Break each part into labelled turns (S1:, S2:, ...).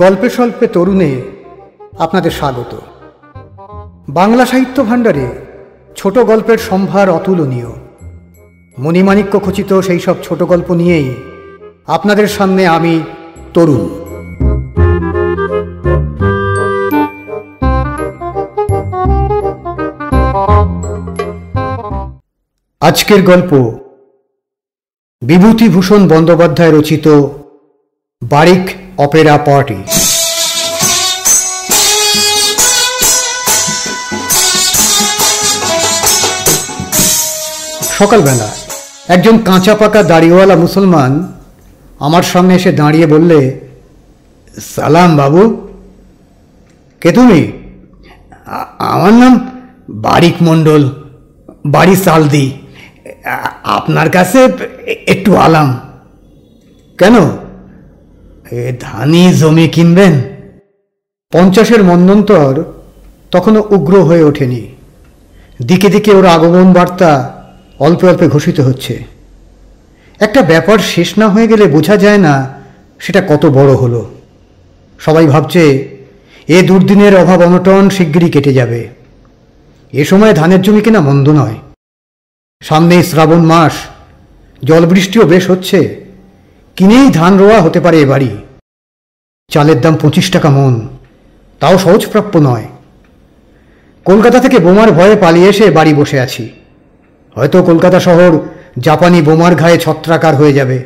S1: গল্পে স্বল্পে তরুণে আপনাদের স্বাগত। বাংলা সাহিত্য ভাণ্ডারে ছোট গল্পের সম্ভার অতুলনীয়। মণিমাণিক্য খচিত সেই সব ছোট গল্প নিয়েই আপনাদের সামনে আমি তরুণ। আজকের গল্প বিভূতিভূষণ বন্দ্যোপাধ্যায় রচিত বারিক অপেরা পার্টি। সকালবেলা একজন কাঁচা পাকা দাড়িওয়ালা মুসলমান আমার সামনে এসে দাঁড়িয়ে বললে, সালাম বাবু। কে তুমি? আমার নাম বারিক মণ্ডল, বাড়ি সালদি। আপনার কাছে একটু আলাম। কেন? ধানি জমি কিনবেন? 50-এর মন্বন্তর তখনও উগ্র হয়ে ওঠেনি। দিকে দিকে ওর আগমন বার্তা অল্পে অল্পে ঘোষিত হচ্ছে। একটা ব্যাপার শেষ না হয়ে গেলে বোঝা যায় না সেটা কত বড় হলো। সবাই ভাবছে এ দুর্দিনের অভাব অনটন শিগগিরই কেটে যাবে। এ সময় ধানের জমি কেনা মন্দ নয়। সামনেই শ্রাবণ মাস, জলবৃষ্টিও বেশ হচ্ছে। কিনেই ধান রোয়া হতে পারে এবারই। চালের দাম 25 টাকা মন, তাও সহজপ্রাপ্য নয়। কলকাতা থেকে বোমার ভয়ে পালিয়ে এসে বাড়ি বসে আছি। হয়তো কলকাতা শহর জাপানি বোমার ঘায়ে ছত্রাকার হয়ে যাবে।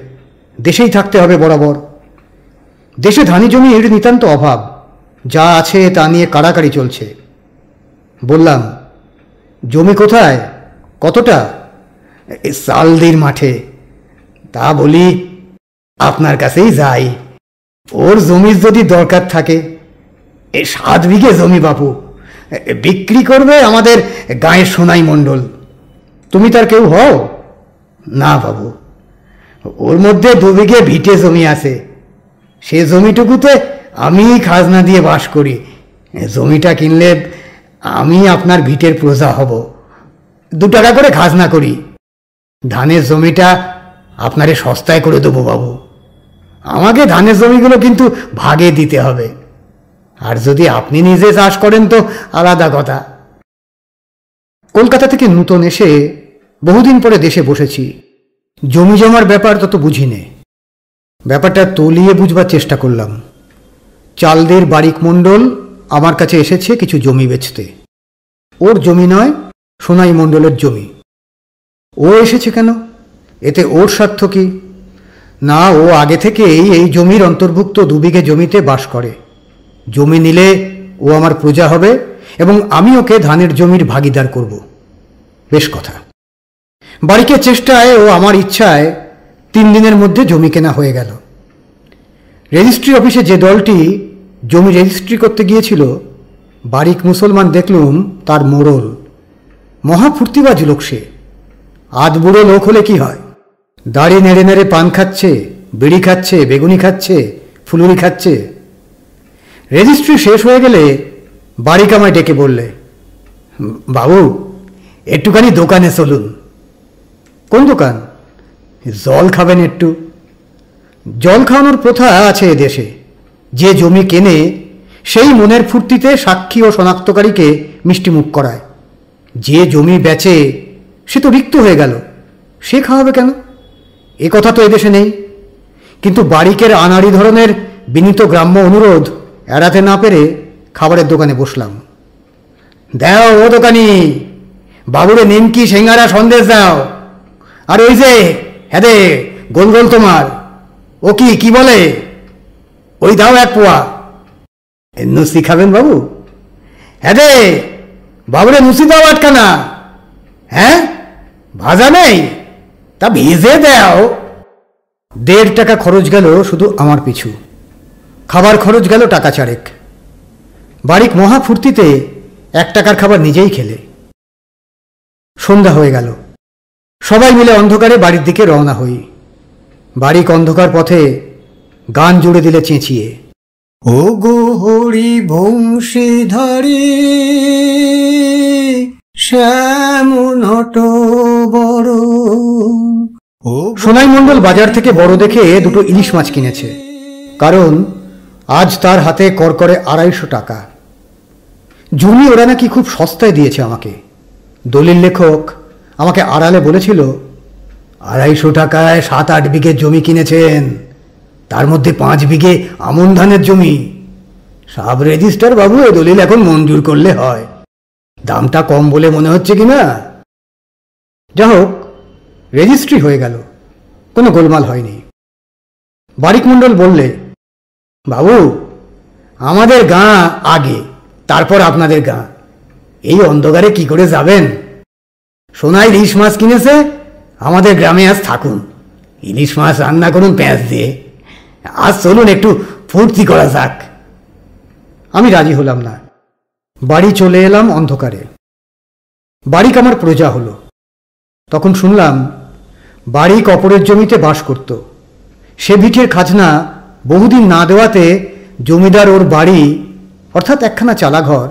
S1: দেশেই থাকতে হবে বরাবর। দেশে ধানি জমি এর নিতান্ত অভাব। যা আছে তা নিয়ে কাড়াকাড়ি চলছে। বললাম, জমি কোথায়, কতটা? সালদির মাঠে। তা বলি আপনার কাছেই যাই। ওর জমির যদি দরকার থাকে। 7 বিঘে জমি বাপু, বিক্রি করবে আমাদের গাঁয়ের সোনাই মণ্ডল। তুমি তার কেউ হও? না বাবু, ওর মধ্যে 2 বিঘে ভিটে জমি আছে। সে জমিটুকুতে আমি খাজনা দিয়ে বাস করি। জমিটা কিনলে আমি আপনার ভিটের প্রজা হব। 2 টাকা করে খাজনা করি। ধানের জমিটা আপনারে সস্তায় করে দেবো বাবু। আমাকে ধানের জমিগুলো কিন্তু ভাগে দিতে হবে। আর যদি আপনি নিজে চাষ করেন তো আলাদা কথা। কলকাতা থেকে নূতন এসে বহুদিন পরে দেশে বসেছি। জমি জমার ব্যাপার তত বুঝি নে। ব্যাপারটা তলিয়ে বুঝবার চেষ্টা করলাম। চালদের বারিক মণ্ডল আমার কাছে এসেছে কিছু জমি বেচতে। ওর জমি নয়, সোনাই মণ্ডলের জমি। ও এসেছে কেন? এতে ওর স্বার্থ কি? না, ও আগে থেকেই এই জমির অন্তর্ভুক্ত 2 বিঘে জমিতে বাস করে। জমি নিলে ও আমার প্রজা হবে এবং আমি ওকে ধানের জমির ভাগিদার করব। বেশ কথা। বারিকের চেষ্টায় ও আমার ইচ্ছায় 3 দিনের মধ্যে জমি কেনা হয়ে গেল। রেজিস্ট্রি অফিসে যে দলটি জমি রেজিস্ট্রি করতে গিয়েছিল, বারিক মুসলমান দেখলুম তার মোড়ল। মহা ফুর্তিবাজ লোক সে। আধবুড়ো লোক হলে কি হয়, দাড়ি নেড়ে নেড়ে পান খাচ্ছে, বিড়ি খাচ্ছে, বেগুনি খাচ্ছে, ফুলুরি খাচ্ছে। রেজিস্ট্রি শেষ হয়ে গেলে বারিক আমায় ডেকে বললে, বাবু একটুখানি দোকানে চলুন। কোন দোকান? জল খাবেন একটু। জল খাওয়ানোর প্রথা আছে এদেশে। যে জমি কেনে সেই মনের ফুর্তিতে সাক্ষী ও শনাক্তকারীকে মিষ্টিমুখ করায়। যে জমি বেচে সে তো রিক্ত হয়ে গেল, সে খাওয়াবে কেন? এ কথা তো এদেশে নেই। কিন্তু বারিকের আনাড়ি ধরনের বিনীত গ্রাম্য অনুরোধ এড়াতে না পেরে খাবারের দোকানে বসলাম। দাও ও দোকানি, বাবুরে নিমকি, সিঙ্গারা, সন্দেশ দাও। আর ওই যে হ্যাঁ দে গোল গোল তোমার, ও কি বলে, ওই দাও 1 পোয়া। নুসি খাবেন বাবু? হ্যাঁ দে বাবুরে নুসি দাও 8খানা। হ্যাঁ, ভাজা নেই? তা ভেজে দাও। 1.5 টাকা খরচ গেল শুধু আমার পিছু। খাবার খরচ গেল টাকা 4। বারিক মহা ফুর্তিতে 1 টাকার খাবার নিজেই খেলে। সন্ধ্যা হয়ে গেল। সবাই মিলে অন্ধকারে বাড়ির দিকে রওনা হই। বারিক অন্ধকার পথে গান জুড়ে দিলে চেঁচিয়ে, ও গো হরি বংশীধারী শ্যাম নট বড়। সোনাই মণ্ডল বাজার থেকে বড় দেখে 2 ইলিশ মাছ কিনেছে। কারণ আজ তার হাতে করকরে 250 টাকা। জমি ওরা নাকি খুব সস্তায় দিয়েছে আমাকে। দলিল লেখক আমাকে আড়ালে বলেছিল, 250 টাকায় 7-8 বিঘে জমি কিনেছেন, তার মধ্যে 5 বিঘে আমন ধানের জমি। সাব রেজিস্ট্রার বাবু এ দলিল এখন মঞ্জুর করলে হয়। দামটা কম বলে মনে হচ্ছে কিনা? যা হোক, রেজিস্ট্রি হয়ে গেল, কোনো গোলমাল হয়নি। বারিক মণ্ডল বললে, বাবু আমাদের গাঁ আগে, তারপর আপনাদের গাঁ। এই অন্ধকারে কি করে যাবেন? সোনায় ইলিশ মাছ কিনেছে, আমাদের গ্রামে আজ থাকুন, ইলিশ মাছ রান্না করুন পেঁয়াজ দিয়ে। আজ চলুন একটু ফুর্তি করা যাক। আমি রাজি হলাম না। বাড়ি চলে এলাম অন্ধকারে। বারিক আমার প্রজা হলো। তখন শুনলাম বারিক অপরের জমিতে বাস করত। সে ভিটের খাজনা বহুদিন না দেওয়াতে জমিদার ওর বাড়ি অর্থাৎ একখানা চালাঘর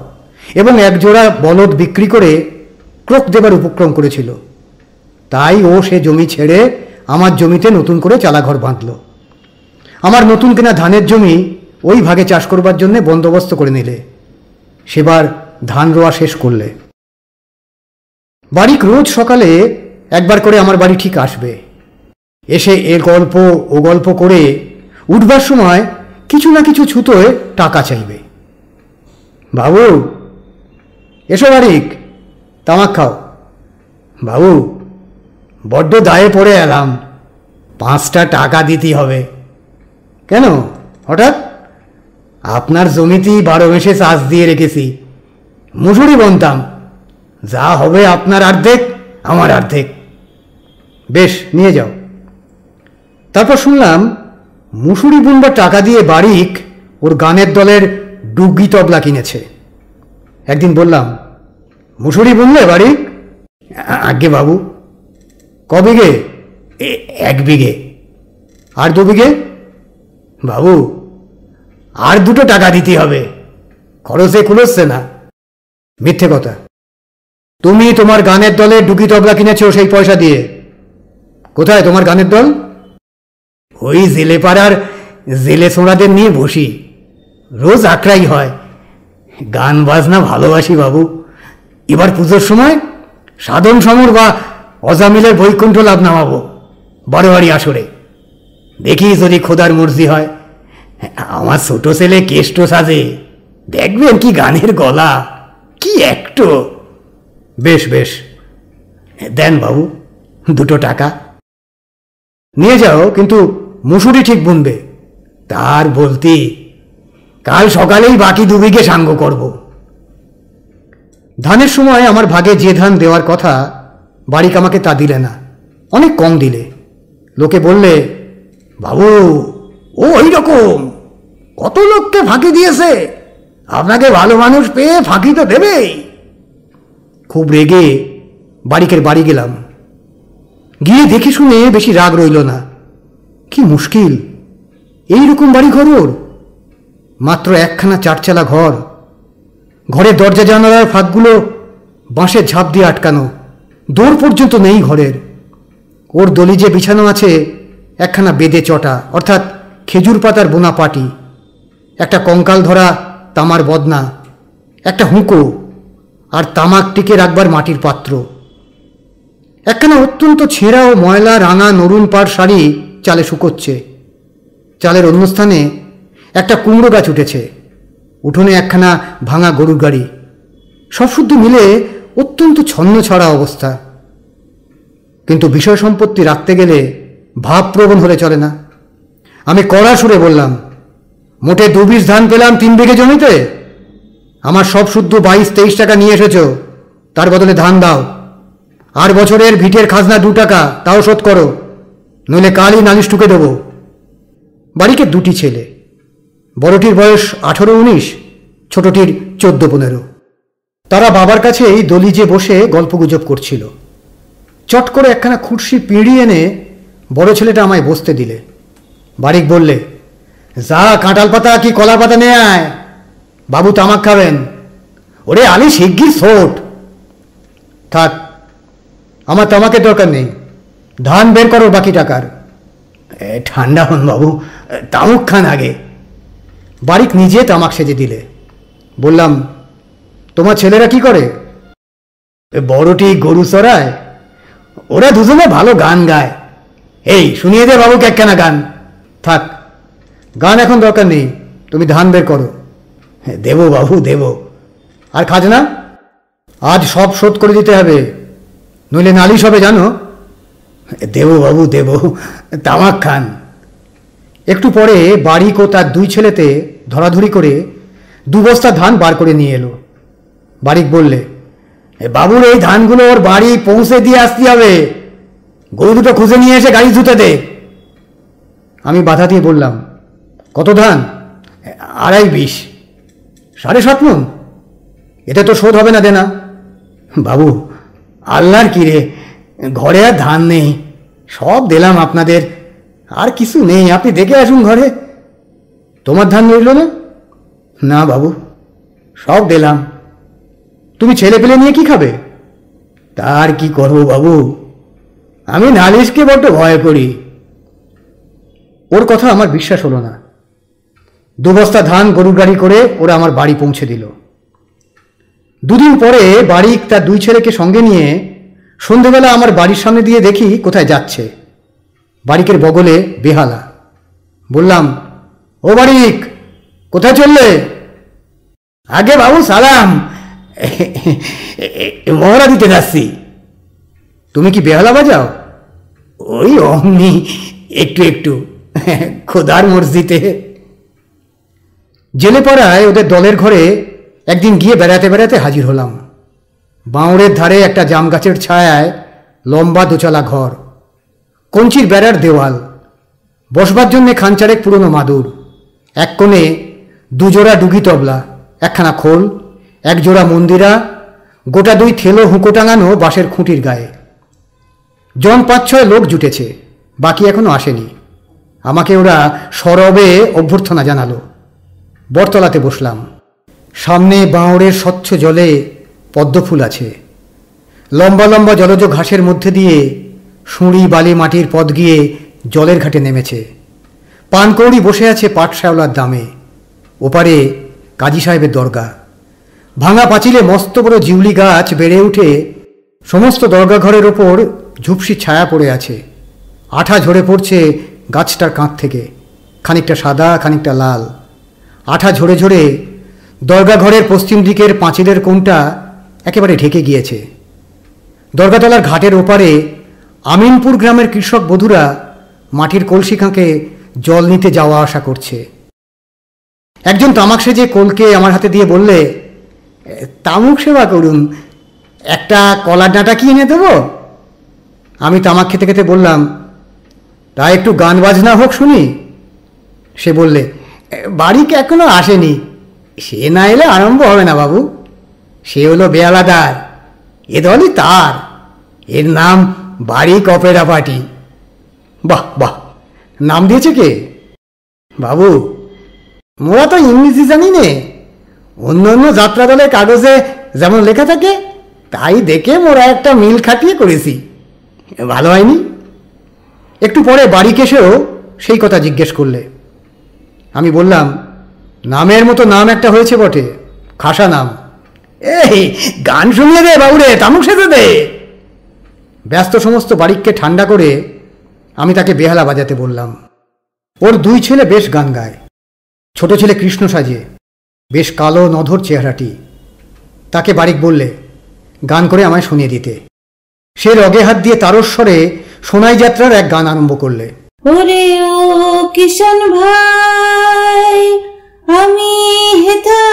S1: এবং একজোড়া বলদ বিক্রি করে ক্রোক দেবার উপক্রম করেছিল। তাই ও সে জমি ছেড়ে আমার জমিতে নতুন করে চালাঘর বাঁধল। আমার নতুন কেনা ধানের জমি ওই ভাগে চাষ করবার জন্য বন্দোবস্ত করে নিলে। সেবার ধান রোয়া শেষ করলে। বারিক রোজ সকালে একবার করে আমার বাড়ি ঠিক আসবে। এসে এ গল্প ও গল্প করে উঠবার সময় কিছু না কিছু ছুতোয় টাকা চাইবে। বাবু এসো বারিক, তামাক খাও। বাবু বড্ড দায়ে পড়ে এলাম, 5টা টাকা দিতে হবে। কেন হঠাৎ? আপনার জমিতেই 12 মেসে চাষ দিয়ে রেখেছি, মুসুরি বনতাম। যা হবে আপনার অর্ধেক, আমার অর্ধেক। বেশ, নিয়ে যাও। তারপর শুনলাম মুসুরি বুনবার টাকা দিয়ে বারিক ওর গানের দলের ডুগি তবলা কিনেছে। একদিন বললাম, মুসুরি বুনলে বারিক? আজ্ঞে বাবু। ক বিঘে? 1 বিঘে। আর 2 বিঘে? বাবু আর 2 টাকা দিতে হবে, খরচে কুলোচ্ছে না। মিথ্যে কথা। তুমি তোমার গানের দলে ডুগি তবলা কিনেছো সেই পয়সা দিয়ে। কোথায় তোমার গানের দল? ওই জেলে পাড়ার জেলে ছোঁড়াদের নিয়ে বসি, রোজ আক্রাই হয়। গান বাজনা ভালোবাসি বাবু। এবার পুজোর সময় সাধন সমর বা অজামিলের বৈকুণ্ঠ লাভ নামাবো 12 আসরে। দেখি যদি খোদার মর্জি হয়। আমার ছোট ছেলে কেষ্ট সাজে, দেখবেন কি গানের গলা, কি একটো। বেশ বেশ, দেন বাবু 2 টাকা। নিয়ে যাও, কিন্তু মুসুরি ঠিক বুনবে। তার বলতি, কাল সকালেই বাকি 2 বিঘে সাঙ্গ করব। ধানের সময় আমার ভাগে যে ধান দেওয়ার কথা বারিক আমাকে তা দিলে না, অনেক কম দিলে। লোকে বললে, বাবু ও ওই রকম, কত লোককে ফাঁকি দিয়েছে, আপনাকে ভালো মানুষ পেয়ে ফাঁকি তো দেবেই। খুব রেগে বারিকের বাড়ি গেলাম। গিয়ে দেখে শুনে বেশি রাগ রইল না। কি মুশকিল, এইরকম বাড়ি ঘর ওর। মাত্র একখানা 4চালা ঘর। ঘরের দরজা জানালার ফাঁকগুলো বাঁশের ঝাঁপ দিয়ে আটকানো, দৌড় পর্যন্ত নেই ঘরের। ওর দলিজে বিছানো আছে একখানা বেদে চটা অর্থাৎ খেজুর পাতার বোনা পাটি, একটা কঙ্কাল ধরা তামার বদনা, একটা হুঁকো, আর তামাক টিকে রাখবার মাটির পাত্র। একখানা অত্যন্ত ছেঁড়া ও ময়লা রাঙা নরুন পাড় শাড়ি চালে শুকোচ্ছে। চালের অন্য স্থানে একটা কুমড়ো গাছ উঠেছে। উঠোনে একখানা ভাঙা গরুর গাড়ি। সব শুদ্ধ মিলে অত্যন্ত ছন্নছাড়া অবস্থা। কিন্তু বিষয় সম্পত্তি রাখতে গেলে ভাবপ্রবণ হলে চলে না। আমি কড়া সুরে বললাম, মোটে 2 বিঘ ধান পেলাম 3 বিঘে জমিতে। আমার সব শুদ্ধ 22-23 টাকা নিয়ে এসেছ, তার বদলে ধান দাও। আর বছরের ভিটের খাজনা 2 টাকা, তাও শোধ করো, নইলে কালই নালিশ ঠুকে দেব। বাড়িকে 2টি ছেলে, বড়টির বয়স 18-19, ছোটটির 14-15। তারা বাবার কাছেই দলিজে বসে গল্পগুজব করছিল। চট করে একখানা খুরশি পিঁড়ি এনে বড় ছেলেটা আমায় বসতে দিলে। বারিক বললে, যা কাঁঠাল পাতা কি কলার পাতা নিয়ে আয়, বাবু তামাক খাবেন। ওরে আলি শিগগির ছোট। থাক, আমার তামাকের দরকার নেই, ধান বের করো বাকি টাকার। ঠান্ডা হন বাবু, তামুক খান আগে। বারিক নিজে তামাক সেজে দিলে। বললাম, তোমার ছেলেরা কি করে? বড়টি গরু চড়ায়, ওরা দুজনে ভালো গান গায়। এই শুনিয়ে দে বাবুকে একখানা গান। থাক, গান এখন দরকার নেই, তুমি ধান বের করো। দেবো বাবু দেবো। আর খাজনা আজ সব শোধ করে দিতে হবে, নইলে নালিশ হবে জানো। দেবো বাবু দেবো, তামাক খান। একটু পরে বারিক ও তার দুই ছেলেতে ধরাধরি করে 2 বস্তা ধান বার করে নিয়ে এলো। বারিক বললে, বাবুর এই ধানগুলো ওর বাড়ি পৌঁছে দিয়ে আসতে হবে, গরু দুটো খুঁজে নিয়ে এসে গাড়ি ধুতে দে। আমি বাধা দিয়ে বললাম, কত ধান? 2.5 7.5 মণ। এতে তো শোধ হবে না দেনা। বাবু আল্লাহর কি রে, ঘরে আর ধান নেই, সব দিলাম আপনাদের, আর কিছু নেই, আপনি দেখে আসুন ঘরে। তোমার ধান রইল না? না বাবু, সব দিলাম। তুমি ছেলে পেলে নিয়ে কি খাবে? তার কি করবো বাবু, আমি নালিশকে বড্ড ভয় করি। ওর কথা আমার বিশ্বাস হলো না। 2 বস্তা ধান গরুর গাড়ি করে ওরা আমার বাড়ি পৌঁছে দিল। 2 দিন পরে বারিক তার 2 ছেলেকে সঙ্গে নিয়ে সন্ধেবেলা আমার বাড়ির সামনে দিয়ে দেখি কোথায় যাচ্ছে। বারিকের বগলে বেহালা। বললাম, ও বারিক, কোথায় চললে? আগে বাবু সালাম, মহড়া দিতে যাচ্ছি। তুমি কি বেহালা বাজাও? ওই অমনি একটু একটু, খোদার মসজিদে। জেলেপাড়ায় ওদের দলের ঘরে একদিন গিয়ে বেড়াতে বেড়াতে হাজির হলাম। বাঁওড়ের ধারে একটা জাম গাছের ছায়ায় লম্বা 2 ঘর, কঞ্চির বেড়ার দেওয়াল, বসবার জন্যে খানচারেক পুরনো মাদুর, এক কোণে 2 জোড়া ডুগি তবলা, একখানা খোল, 1 জোড়া মন্দিরা, গোটা 2 থেলো হুঁকো টাঙানো বাঁশের খুঁটির গায়ে। জন 5-6 লোক জুটেছে, বাকি এখনো আসেনি। আমাকে ওরা সরবে অভ্যর্থনা জানালো। বটতলাতে বসলাম। সামনে বাঁওড়ের স্বচ্ছ জলে পদ্মফুল আছে। লম্বা লম্বা জলজ ঘাসের মধ্যে দিয়ে সুঁড়ি বালি মাটির পথ গিয়ে জলের ঘাটে নেমেছে। পানকৌড়ি বসে আছে পাটশ্যাওলার দামে। ওপারে কাজী সাহেবের দরগা। ভাঙা পাঁচিলে মস্ত বড় জিউলি গাছ বেড়ে উঠে সমস্ত দরগা ঘরের ওপর ঝুপসি ছায়া পড়ে আছে। আঠা ঝরে পড়ছে গাছটার কাঁধ থেকে, খানিকটা সাদা খানিকটা লাল। আঠা ঝরে ঝরে দরগা ঘরের পশ্চিম দিকের পাঁচিলের কোণটা একেবারে ঢেকে গিয়েছে। দরগাতলার ঘাটের ওপারে আমিনপুর গ্রামের কৃষক বধূরা মাটির কলসি খাঁকে জল নিতে যাওয়া আসা করছে। একজন তামাক সেজে কলকে আমার হাতে দিয়ে বললে, তামুক সেবা করুন, একটা কলার ডাঁটা কি এনে দেবো? আমি তামাক খেতে খেতে বললাম, তা একটু গান বাজনা হোক শুনি। সে বললে, বাড়িকে এখনো আসেনি, সে না এলে আরম্ভ হবে না বাবু। সে হলো বেয়ালাদার, এ দলই তার, এর নাম বারিক অপেরা পার্টি। বাহ বাহ, নাম দিয়েছে কে? বাবু মোরা তো ইংরেজি জানি নে, অন্য অন্য যাত্রা দলের কাগজে যেমন লেখা থাকে তাই দেখে মোরা একটা মিল খাটিয়ে করেছি। ভালো হয়নি? একটু পরে বাড়ি এসেও সেই কথা জিজ্ঞেস করলে। আমি বললাম, নামের মতো নাম একটা হয়েছে বটে, খাসা নাম। এই গান শুনিয়ে দে বাবুরে, তামুক সেজে দে। ব্যস্ত সমস্ত বাড়িকে ঠান্ডা করে আমি তাকে বেহালা বাজাতে বললাম। ওর 2 ছেলে বেশ গান গায়। ছোট ছেলে কৃষ্ণ সাজে, বেশ কালো নধর চেহারাটি। তাকে বারিক বললে গান করে আমায় শুনিয়ে দিতে। সে রগে হাত দিয়ে তারস্বরে সোনাই যাত্রার এক গান আরম্ভ করলে।
S2: ওরে ও কিষান ভাই, আমি হেথা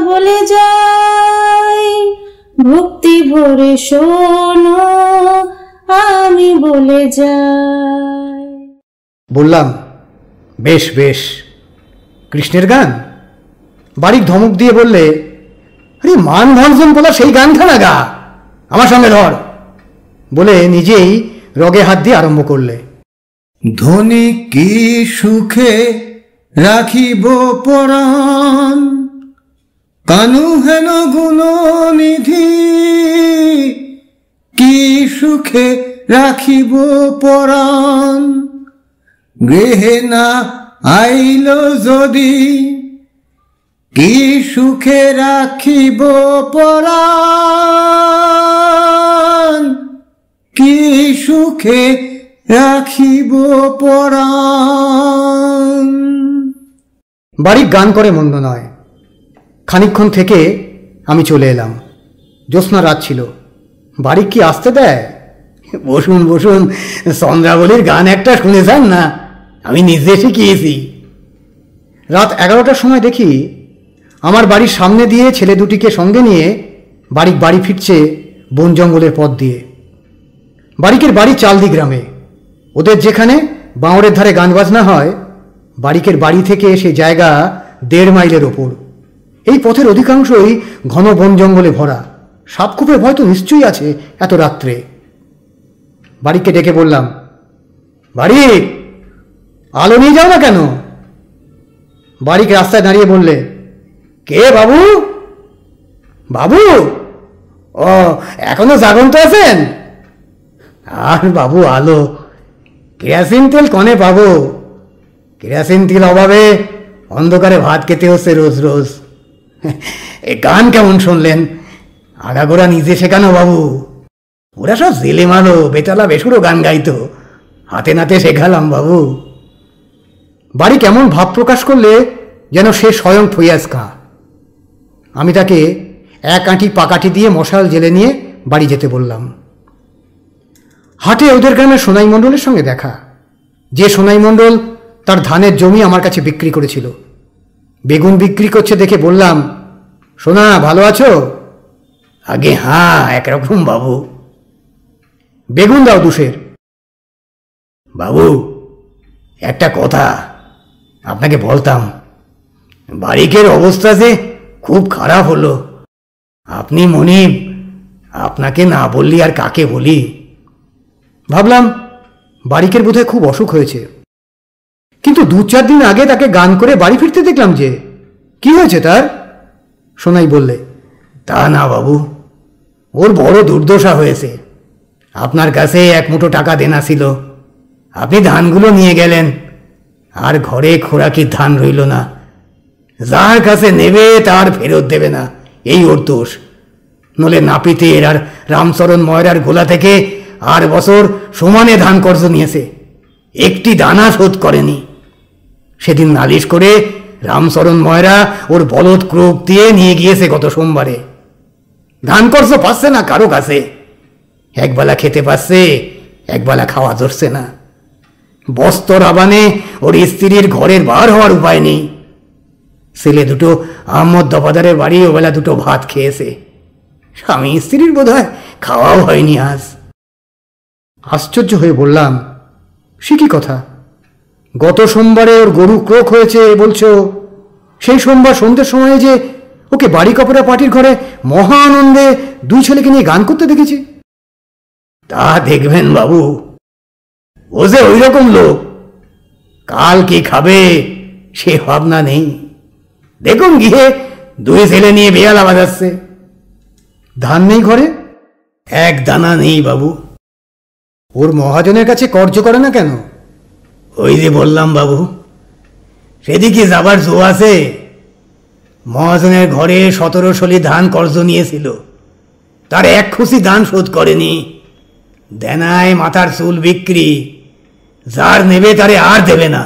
S2: বলে যাই, ভক্তি ভরে শোনো আমি বলে যাই।
S1: বললাম, বেশ বেশ, কৃষ্ণের গান? বারিক ধমক দিয়ে বললে, আরে মান ভঞ্জন বলা সেই গানখানা গা, আমার সঙ্গে ধর। বলে নিজেই রগে হাত দিয়ে আরম্ভ করলে।
S3: ধনী কি সুখে রাখিব পরাণ, কানু হেন গুণনিধি কি সুখে রাখিব পরাণ, গৃহে না আইল যদি কি সুখে রাখিব পরাণ, কি সুখে রাখিব পরাণ।
S1: বাড়ি গান করে মন্দ নয়। খানিকক্ষণ থেকে আমি চলে এলাম। জ্যোৎস্না রাত ছিল। বাড়ি কি আসতে দেয়? বসুন বসুন, চন্দ্রাবলীর গান একটা শুনে যান না, আমি নিজে শিখিয়েছি। রাত 11টার সময় দেখি আমার বাড়ির সামনে দিয়ে ছেলে দুটিকে সঙ্গে নিয়ে বাড়ি ফিরছে বন জঙ্গলের পথ দিয়ে। বাড়িকের বাড়ি চালদি গ্রামে। ওদের যেখানে বাঁওড়ের ধারে গান বাজনা হয়, বাড়িকের বাড়ি থেকে সে জায়গা 1.5 মাইলের ওপর। এই পথের অধিকাংশই ঘন বন জঙ্গলে ভরা। সাপখোপের ভয় তো নিশ্চয়ই আছে এত রাত্রে। বাড়িকে ডেকে বললাম, বাড়িক, আলো নিয়ে যাও না কেন? বাড়িক রাস্তায় দাঁড়িয়ে বললে, কে বাবু? বাবু? ও, এখনো জাগন্ত আছেন? আর বাবু, আলো কেরাসিন তেল কনে পাবো? কেরাসিন তেল অভাবে অন্ধকারে ভাত খেতে হচ্ছে রোজ রোজ। এ গান কেমন শুনলেন? আগাগোড়া নিজে শেখানো বাবু। ওরা সব জেলে মালো বেতালা বেসুরো গান গাইতো, হাতে নাতে শেখালাম বাবু। বাড়ি কেমন ভাব প্রকাশ করলে যেন সে স্বয়ং ফৈয়াজ খাঁ। আমি তাকে 1 আঁটি পাকাঠি দিয়ে মশাল জেলে নিয়ে বাড়ি যেতে বললাম। হাটে ওদের গ্রামের সোনাই মণ্ডলের সঙ্গে দেখা। যে সোনাই মণ্ডল তার ধানের জমি আমার কাছে বিক্রি করেছিল। বেগুন বিক্রি করছে দেখে বললাম, সোনা, ভালো আছো? আগে হ্যাঁ, একরকম বাবু। বেগুন দাও 2 সের। বাবু, একটা কথা আপনাকে বলতাম। বাড়িকের অবস্থা যে খুব খারাপ হলো। আপনি মনিব, আপনাকে না বললি আর কাকে বলি। ভাবলাম বাড়িকের বোধহয় খুব অসুখ হয়েছে, কিন্তু 2-4 দিন আগে তাকে গান করে বাড়ি ফিরতে দেখলাম যে। কি হয়েছে তার? সোনাই বললে, তা না বাবু, ওর বড় দুর্দশা হয়েছে। আপনার কাছে 1 মুঠো টাকা দেনা ছিল, আপনি ধানগুলো নিয়ে গেলেন, আর ঘরে খোরাকির ধান রইল না। যার কাছে নেবে তার ফেরত দেবে না, এই ওর দোষ। নলে নাপিতের আর রামচরণ ময়রার গোলা থেকে 8 বছর সমানে ধান কর্জ নিয়েছে, একটি দানা শোধ করেনি। সেদিন নালিশ করে রামচরণ ময়রা ওর বলদ ক্রোক দিয়ে নিয়ে গিয়েছে গত সোমবারে। ধান কর্জ পাচ্ছে না কারো কাছে। একবেলা খেতে পাচ্ছে, একবেলা খাওয়া ধরছে না। বস্তর আবানে ওর স্ত্রীর ঘরের বার হওয়ার উপায় নেই। ছেলে দুটো আহমদ দফাদারের বাড়ি ওবেলা 2 ভাত খেয়েছে। স্বামী স্ত্রীর বোধহয় খাওয়াও হয়নি আজ। আশ্চর্য হয়ে বললাম, সে কি কথা? গত সোমবারে ওর গরু ক্রোক হয়েছে বলছো, সেই সোমবার সন্ধ্যের সময়ে যে ওকে বাড়ি কাপড়া পার্টির ঘরে মহা আনন্দে 2 ছেলেকে নিয়ে গান করতে দেখেছি। তা দেখবেন বাবু, ও যে ওই রকম লোক, কাল কি খাবে সে ভাবনা নেই। দেখুন গিয়ে 2 ছেলে নিয়ে বেয়ালা বাজাচ্ছে। ধান নেই ঘরে? 1 দানা নেই বাবু। ওর মহাজনের কাছে কর্জ করে না কেন? ওই যে বললাম বাবু, সেদিকে যাবার জো আছে। মহাজনের ঘরে 17 শলি ধান কর্জ নিয়েছিল, তার 1 খুশি ধান শোধ করেনি। দেনায় মাথার চুল বিক্রি, যার নেবে তারে আর দেবে না।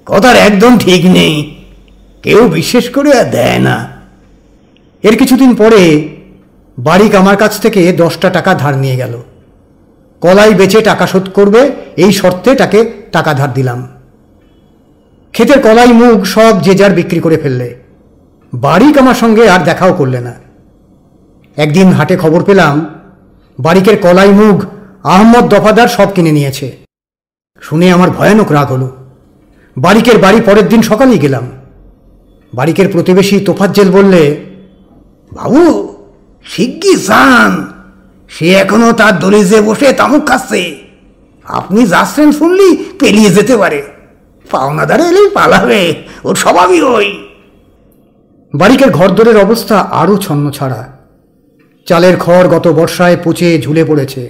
S1: কথার একদম ঠিক নেই, কেউ বিশেষ করে আর দেয় না। এর কিছুদিন পরে বাড়িক আমার কাছ থেকে 10টা টাকা ধার নিয়ে গেল। কলাই বেচে টাকা শোধ করবে এই শর্তে তাকে টাকা ধার দিলাম। ক্ষেতের কলাই মুগ সব যে যার বিক্রি করে ফেললে। বাড়িক আমার সঙ্গে আর দেখাও করলে না। একদিন হাটে খবর পেলাম বাড়িকের কলাই মুগ আহমদ দফাদার সব কিনে নিয়েছে। শুনে আমার ভয়ানক রাগ হলো। বাড়িকের বাড়ি পরের দিন সকালেই গেলাম। বাড়িকের প্রতিবেশী তোফাজ্জেল বললে, বাবু শিগগি যান, সে এখনো তার দলিজে বসে তামুক খাচ্ছে। আপনি যাচ্ছেন শুনলি পেলিয়ে যেতে পারে। পাওনাদারে এলেই পালাবে, ওর স্বভাবই ওই। বাড়িকের ঘরদোরের অবস্থা আরও ছন্নছাড়া। চালের খড় গত বর্ষায় পচে ঝুলে পড়েছে।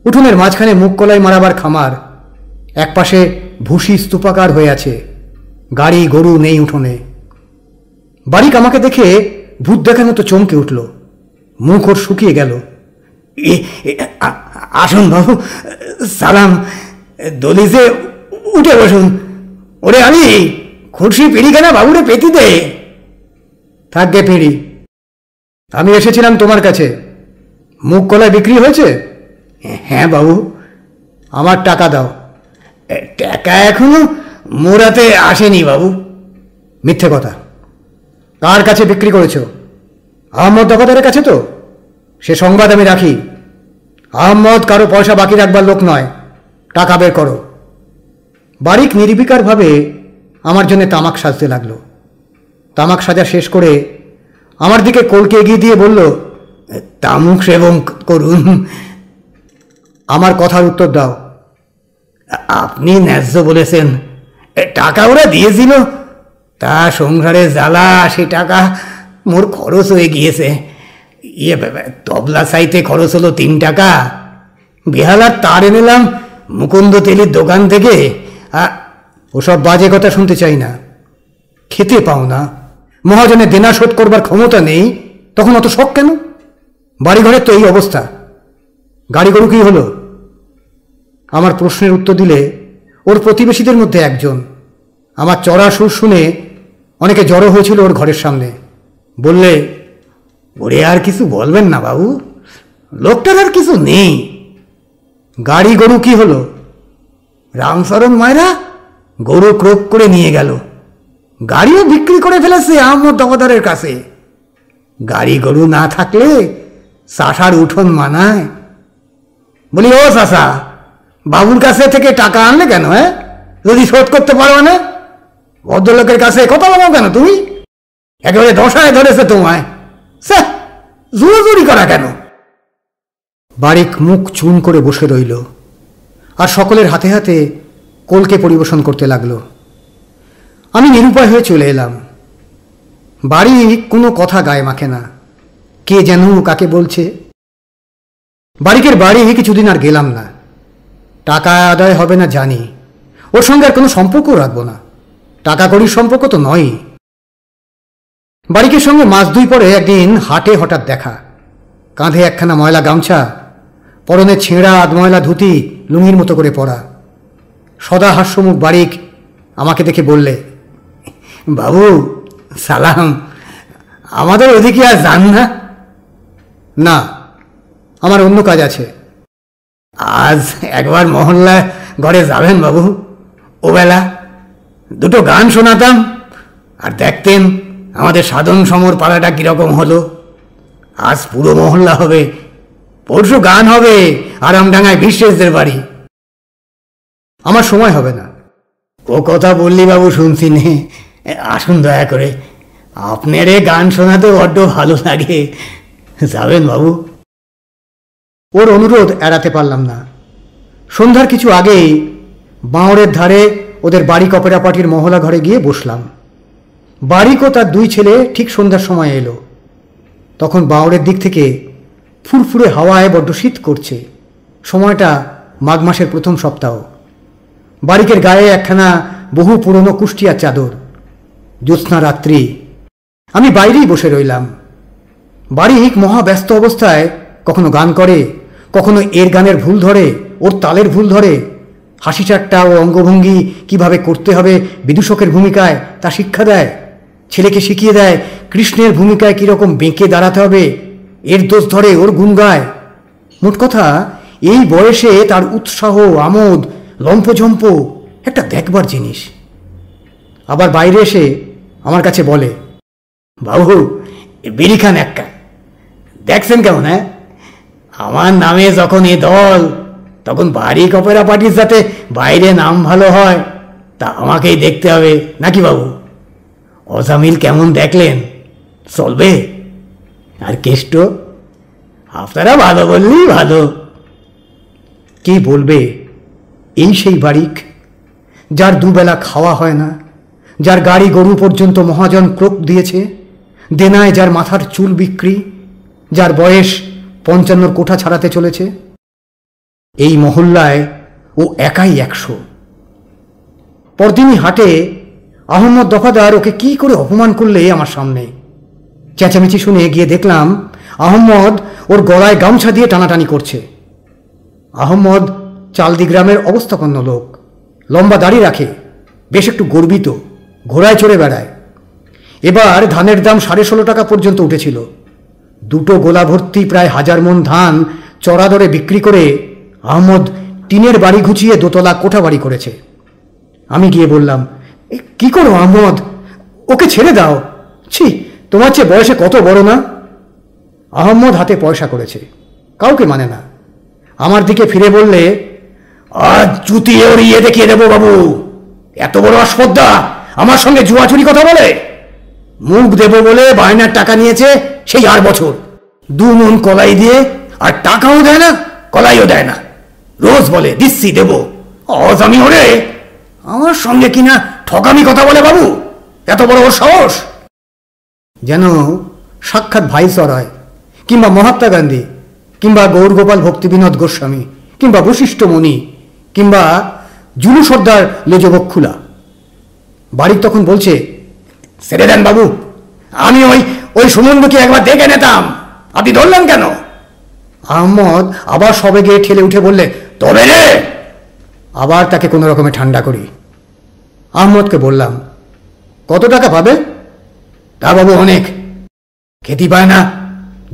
S1: উঠোনের মাঝখানে মুগ কলাই মারাবার খামার, একপাশে ভুসি স্তূপাকার হয়ে আছে। গাড়ি গরু নেই উঠোনে। বারিক আমাকে দেখে ভূত দেখার মতো চমকে উঠল, মুখ ওর শুকিয়ে গেল। আসুন বাবু, সালাম, দলিসে উঠে বসুন। ওরে আমি খুশি পিড়িখানা বাবুরে পেতি দে। থাকবে পিড়ি, আমি এসেছিলাম তোমার কাছে। মুখ কলায় বিক্রি হয়েছে? হ্যাঁ বাবু। আমার টাকা দাও। টাকা এখনো মোড়াতে আসেনি বাবু। মিথ্যে কথা। কার কাছে বিক্রি করেছ? আহমদ দফাদারের কাছে তো? সে সংবাদ আমি রাখি। আহমদ কারো পয়সা বাকি রাখবার লোক নয়। টাকা বের করো। বারিক নির্বিকারভাবে আমার জন্য তামাক সাজতে লাগলো। তামাক সাজা শেষ করে আমার দিকে কলকে এগিয়ে দিয়ে বলল, তামুক সেবন করুন। আমার কথার উত্তর দাও। আপনি ন্যায্য বলেছেন। টাকা ওরা দিয়েছিল, তা সংসারে জ্বালা, সে টাকা মোর খরচ হয়ে গিয়েছে। তবলা সাইতে খরচ হলো 3 টাকা। বেহালার তার এনেলাম মুকুন্দ তেলের দোকান থেকে। ওসব বাজে কথা শুনতে চাই না। খেতে পাও না, মহাজনের দেনা শোধ করবার ক্ষমতা নেই, তখন অত শখ কেন? বাড়িঘরের তো এই অবস্থা। গাড়ি গরু কি হলো? আমার প্রশ্নের উত্তর দিলে ওর প্রতিবেশীদের মধ্যে একজন আমার চড়া সুর শুনে অনেকে জড়ো হয়েছিল ওর ঘরের সামনে। বললে, ওরে আর কিছু বলবেন না বাবু, লোকটার আর কিছু নেই। গাড়ি গরু কি হলো? রামচরণ মায়েরা গরু ক্রোক করে নিয়ে গেল। গাড়িও বিক্রি করে ফেলেছে আহমদ দফাদারের কাছে। গাড়ি গরু না থাকলে চাষার উঠোন মানায়। বলি, ও চাষা, বাবুর কাছে থেকে টাকা আনলে কেন? যদি শোধ করতে পারো না, ভদ্রলোকের কাছে কথা বলো কেন তুমি? একেবারে দশায় ধরেছে তোমায়। জোরাজুরি করা কেন? বারিক মুখ চুন করে বসে রইল আর সকলের হাতে হাতে কলকে পরিবেশন করতে লাগলো। আমি নিরুপায় হয়ে চলে এলাম। বারিক কোনো কথা গায়ে মাখে না, কে যেন কাকে বলছে। বারিকের বাড়ি কিছুদিন আর গেলাম না। টাকা আদায় হবে না জানি, ওর সঙ্গে আর কোনো সম্পর্ক রাখবো না। টাকা কড়ির সম্পর্ক তো নয়। বারিকের সঙ্গে মাস 2 পরে একদিন হাটে হঠাৎ দেখা। কাঁধে একখানা ময়লা গামছা, পরনে ছেঁড়া আধময়লা ধুতি লুঙ্গির মতো করে পরা। সদা হাস্যমুখ বারিক আমাকে দেখে বললে, বাবু সালাম, আমাদের ওদিকে আর যান না? না, আমার অন্য কাজ আছে। আজ একবার মহল্লা ঘরে যাবেন বাবু? ওবেলা 2 গান শোনাতাম আর দেখতেন আমাদের সাধন সমর পাড়াটা কিরকম হলো। আজ পুরো মহল্লা হবে, পরশু গান হবে আরামডাঙ্গায় বিশ্বাসদের বাড়ি। আমার সময় হবে না। ও কথা বললি বাবু শুনছি নে। আসুন দয়া করে, আপনারে গান শোনাতে বড্ড ভালো লাগে। যাবেন বাবু? ওর অনুরোধ এড়াতে পারলাম না। সন্ধ্যার কিছু আগেই বাঁওড়ের ধারে ওদের বাড়ি অপেরা পার্টির মহলা ঘরে গিয়ে বসলাম। বারিক ও তার 2 ছেলে ঠিক সন্ধ্যার সময় এলো। তখন বাঁওড়ের দিক থেকে ফুরফুরে হাওয়ায় বড্ড শীত করছে। সময়টা মাঘ মাসের প্রথম সপ্তাহ। বারিকের গায়ে একখানা বহু পুরনো কুষ্টিয়ার চাদর। জ্যোৎস্না রাত্রি। আমি বাইরেই বসে রইলাম। বারিক মহা ব্যস্ত অবস্থায় কখনো গান করে, কখনো এর গানের ভুল ধরে, ওর তালের ভুল ধরে। হাসি ঠাট্টা ও অঙ্গভঙ্গি কিভাবে করতে হবে বিদূষকের ভূমিকায় তা শিক্ষা দেয়। ছেলেকে শিখিয়ে দেয় কৃষ্ণের ভূমিকায় কীরকম বেঁকে দাঁড়াতে হবে। এর দোষ ধরে, ওর গুণ গায়। মোট কথা, এই বয়সে তার উৎসাহ, আমোদ, লম্ফঝম্প একটা দেখবার জিনিস। আবার বাইরে এসে আমার কাছে বলে, বাবু বিড়ি খান একটা। দেখছেন কেমন? আমার নামে যখন এ দল, তখন বারিক অপেরা পার্টির সাথে বাইরে নাম ভালো হয়, তা আমাকেই দেখতে হবে নাকি বাবু? অজামিল কেমন দেখলেন? চলবে? আর কেষ্ট, আপনারা ভালো বললেই ভালো। কি বলবে? এই সেই বারিক, যার 2 বেলা খাওয়া হয় না, যার গাড়ি গরু পর্যন্ত মহাজন ক্রোক দিয়েছে, দেনায় যার মাথার চুল বিক্রি, যার বয়স 55 কোঠা ছাড়াতে চলেছে। এই মহল্লায় ও একাই 100। পরদিনই হাটে আহম্মদ দফাদার ওকে কি করে অপমান করলে আমার সামনে। চেঁচামেচি শুনে গিয়ে দেখলাম আহম্মদ ওর গলায় গামছা দিয়ে টানাটানি করছে। আহম্মদ চালদি গ্রামের অবস্থাপন্ন লোক, লম্বা দাড়ি রাখে, বেশ একটু গর্বিত, ঘোড়ায় চড়ে বেড়ায়। এবার ধানের দাম 16.5 টাকা পর্যন্ত উঠেছিল। 2 গোলা ভর্তি প্রায় 1000 মণ ধান চড়া দরে বিক্রি করে আহম্মদ টিনের বাড়ি ঘুচিয়ে দোতলা কোঠা বাড়ি করেছে। আমি গিয়ে বললাম, কি করো আহম্মদ, ওকে ছেড়ে দাও। ছি, তোমার চেয়ে বয়সে কত বড় না। আহম্মদ হাতে পয়সা করেছে, কাউকে মানে না। আমার দিকে ফিরে বললে, আজ জুতিয়ে ওড়িয়ে দেখিয়ে দেবো বাবু। এত বড় আসপদ্দা আমার সঙ্গে জুয়াচুরি কথা বলে। মুখ দেব বলে বায়নার টাকা নিয়েছে সেই 8 বছর। 2 মণ কলাই দিয়ে, আর টাকাও দেয় না, কলাইও দেয় না। রোজ বলে দিচ্ছি দেব, আজ আমি ওরে আমার সঙ্গে কিনা ঠকামি কথা বলে বাবু। এত বড় ওর সাহস! যেন সাক্ষাৎ ভাইসরয়, কিংবা মহাত্মা গান্ধী, কিংবা গৌরগোপাল ভক্তিবিনোদ গোস্বামী, কিংবা বশিষ্ঠ মুনি, কিংবা জুলু সর্দার লেজবক্ষুলা। বাড়ি তখন বলছে, ছেড়ে দেন বাবু, আমি ওই সুমন্দকে একবার দেখে নিতাম, আপনি ধরলেন কেন? আহম্মদ আবার সবে গিয়ে ঠেলে উঠে বললে, তবে রে। আবার তাকে কোনো রকমে ঠান্ডা করি। আহম্মদকে বললাম, কত টাকা পাবে? তা বাবু অনেক, খেতে পায় না।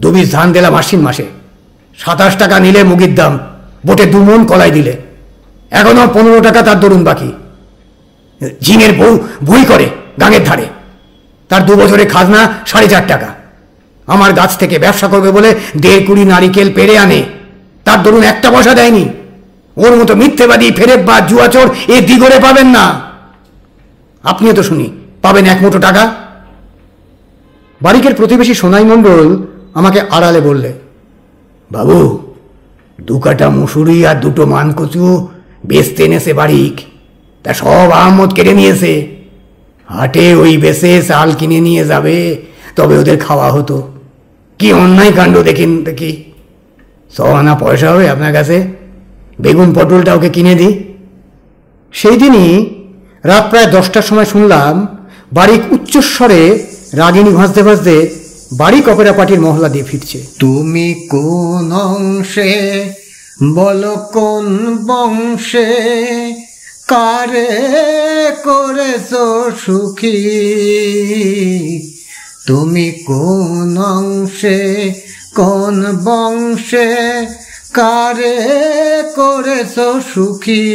S1: 2 বিঘ ধান দিলাম আশ্বিন মাসে, 27 টাকা নিলে মুগির দাম, বোটে 2 মণ কলাই দিলে, এখনো 15 টাকা তার দরুন বাকি। ঝিঙের বউ বই করে গাঙের ধারে, তার 2 বছরে খাজনা 4.5 টাকা। আমার গাছ থেকে ব্যবসা করবে বলে 1.5 কুড়ি নারিকেল পেরে আনে, তার দরুন 1 পয়সা দেয়নি। ওর মতো মিথ্যেবাদী ফেরেব বা জুয়াচোর এ দিগরে পাবেন না। আপনিও তো শুনি পাবেন 1 মুঠো টাকা। বাড়িকের প্রতিবেশী সোনাই মণ্ডল আমাকে আড়ালে বললে, বাবু 2 কাটা মুসুরি আর 2টো মানকচু বেচতে এনেছে বাড়িক, তা সব আহম্মদ কেড়ে নিয়েছে। হাটে ওই বেচে চাল কিনে নিয়ে যাবে, তবে ওদের খাওয়া হতো। কি অন্যায় কাণ্ড দেখেন দেখি। 100 আনা পয়সা হবে আপনার কাছে, বেগুন পটলটা ওকে কিনে দিই। সেই দিনই রাত প্রায় 10টার সময় শুনলাম বাড়িক উচ্চস্বরে রাগিনী ভাসতে ভাসতে বাড়িক অপেরা পার্টির মহলা দিয়ে ফিরছে।
S3: তুমি কোন অংশে, বলো কোন বংশে, কারে করেছ সুখী? তুমি কোন অংশে, কোন বংশে, কারে করেছ সুখী?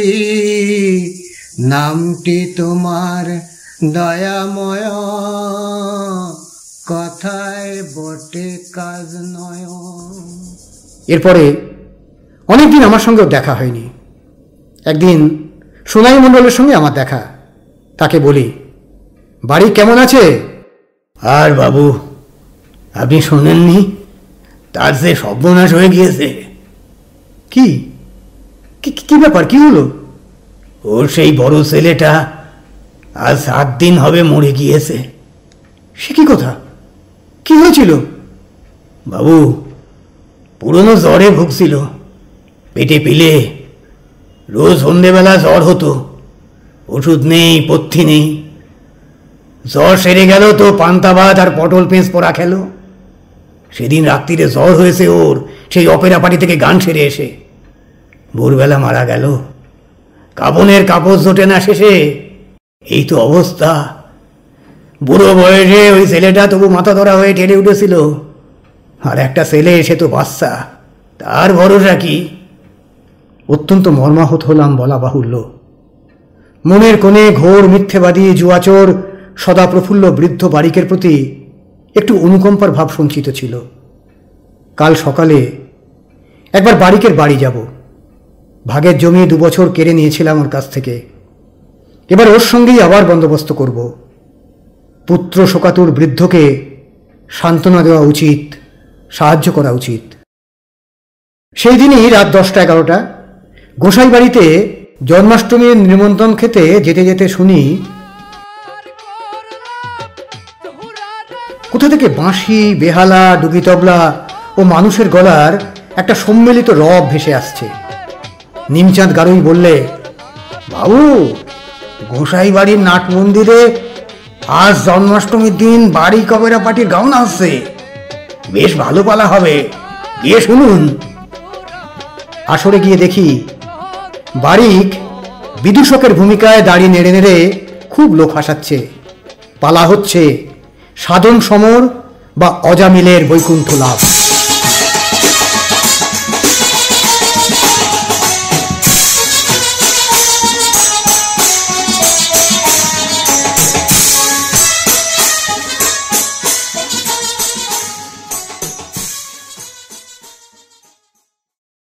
S3: নামটি তোমার দয়াময়, কথায় বটে কাজ নয়।
S1: এরপরে অনেকদিন আমার সঙ্গেও দেখা হয়নি। একদিন সোনাই মণ্ডলের সঙ্গে আমার দেখা। তাকে বলি, বাড়ি কেমন আছে? আর বাবু, আপনি শোনেননি, তার যে সর্বনাশ হয়ে গিয়েছে। কি কি ব্যাপার, কি হলো? ওর সেই বড় ছেলেটা আজ 7 দিন হবে মরে গিয়েছে। সে কি কথা, কি হয়েছিল? বাবু, পুরনো জ্বরে ভুগছিল, পেটে পিলে, রোজ সন্ধেবেলা জ্বর হতো, ওষুধ নেই, পথ্যি নেই। জ্বর সেরে গেল তো পান্তা ভাত আর পটল পেঁচ পোড়া খেল। সেদিন রাত্রিরে জ্বর হয়েছে ওর, সেই অপেরা পার্টি থেকে গান সেরে এসে ভোরবেলা মারা গেল। কাপনের কাপড় জোটে না শেষে, এই তো অবস্থা। বুড়ো বয়সে ওই ছেলেটা তবু মাথা ধরা হয়ে টেনে উঠেছিল, আর একটা ছেলে এসে তো বাচ্চা, তার ভরসা কি? অত্যন্ত মর্মাহত হলাম বলা বাহুল্য। মনের কোণে ঘোর মিথ্যেবাদী জুয়াচোর সদা প্রফুল্ল বৃদ্ধ বাড়িকের প্রতি একটু অনুকম্পার ভাব সঞ্চিত ছিল। কাল সকালে একবার বাড়িকের বাড়ি যাব। ভাগের জমি 2 বছর কেড়ে নিয়েছিলাম ওর কাছ থেকে। এবার ওর সঙ্গেই আবার বন্দোবস্ত করব। পুত্র শোকাতুর বৃদ্ধকে সান্ত্বনা দেওয়া উচিত, সাহায্য করা উচিত। সেই দিনই রাত 10টা-11টা গোসাই বাড়িতে জন্মাষ্টমীর নিমন্ত্রণ খেতে যেতে যেতে শুনি কোথা থেকে বাঁশি, বেহালা, ডুগি তবলা ও মানুষের গলার একটা সম্মিলিত রব ভেসে আসছে। নিমচাঁদ গারুই বললে, বাবু, গোসাই বাড়ির নাট মন্দিরে আজ জন্মাষ্টমীর দিন বাড়ি কবেরা পার্টির গাউন আসছে, বেশ ভালো পালা হবে, গিয়ে শুনুন। আসরে গিয়ে দেখি বারিক বিদূষকের ভূমিকায় দাড়ি নেড়ে নেড়ে খুব লোক হাসাচ্ছে। পালা হচ্ছে সাধন সমর বা অজামিলের বৈকুণ্ঠ লাভ।